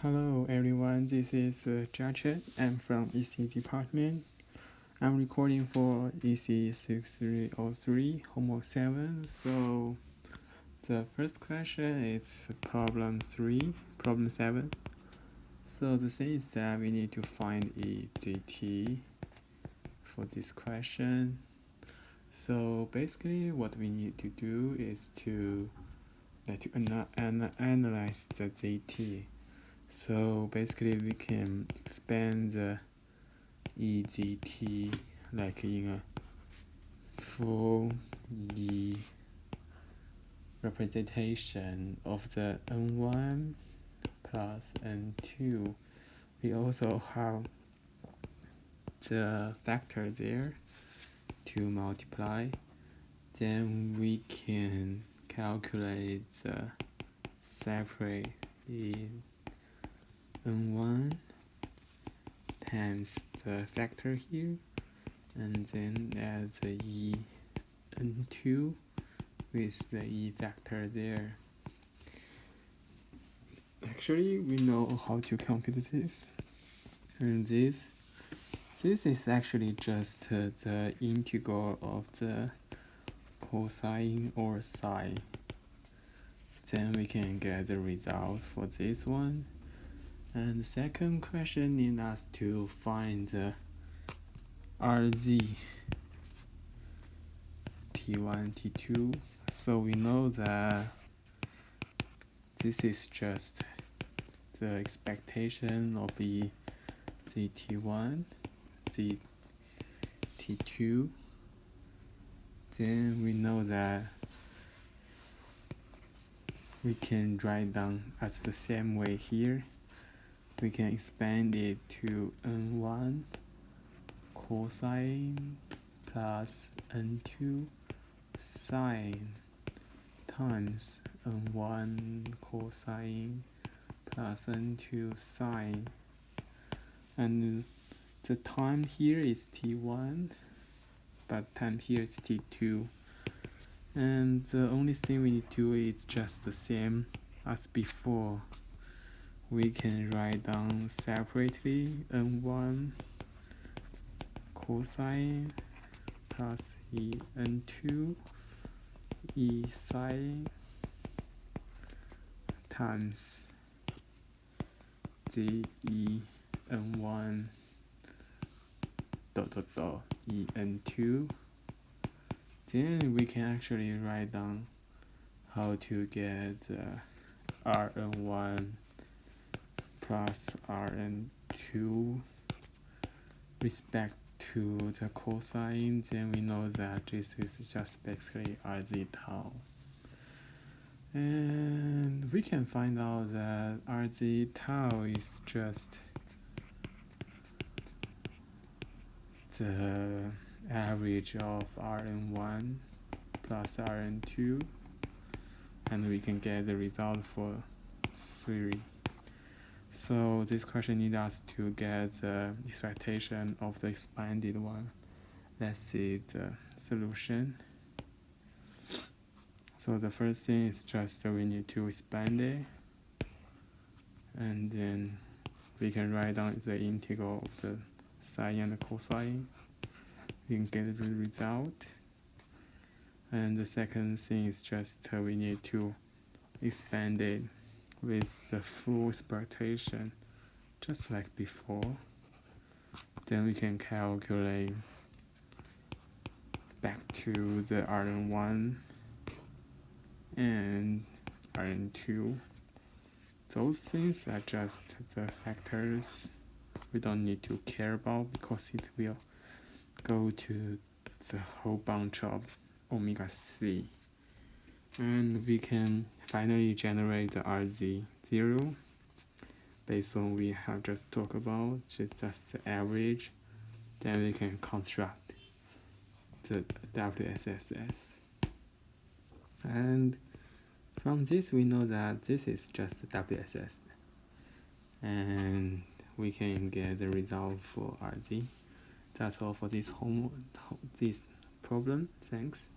Hello everyone, this is Jachet. I'm from EC department. I'm recording for EC 6303 homework 7. So the first question is problem 7. So the thing is that we need to find EZT for this question. So basically what we need to do is to analyze the ZT. So basically we can expand the EZT like in a full E representation of the N1 plus N2. We also have the factor there to multiply. Then we can calculate the separate in N1 times the factor here, and then add the E N2 with the E factor there. Actually, we know how to compute this, and this is actually just the integral of the cosine or sine. Then we can get the result for this one. And the second question needs us to find the RZ T1, T2. So we know that this is just the expectation of the ZT1, ZT2. Then we know that we can write down as the same way here. We can expand it to N1 cosine plus N2 sine times N1 cosine plus N2 sine. And the time here is T1, but time here is T2. And the only thing we need to do is just the same as before. We can write down separately N1 cosine plus E N2 E sine times the E N1 E N2. Then we can actually write down how to get Rn1 plus Rn2 respect to the cosine. Then we know that this is just basically RZ tau. And we can find out that RZ tau is just the average of Rn1 plus Rn2, and we can get the result for 3. So this question needs us to get the expectation of the expanded one. Let's see the solution. So the first thing is just we need to expand it, and then we can write down the integral of the sine and the cosine. We can get the result. And the second thing is just we need to expand it with the full expectation, just like before. Then we can calculate back to the Rn1 and Rn2. Those things are just the factors we don't need to care about because it will go to the whole bunch of omega c. And we can finally generate the RZ0 based on we have just talked about, just the average. Then we can construct the WSSS. And from this we know that this is just the WSS. And we can get the result for RZ. That's all for this problem. Thanks.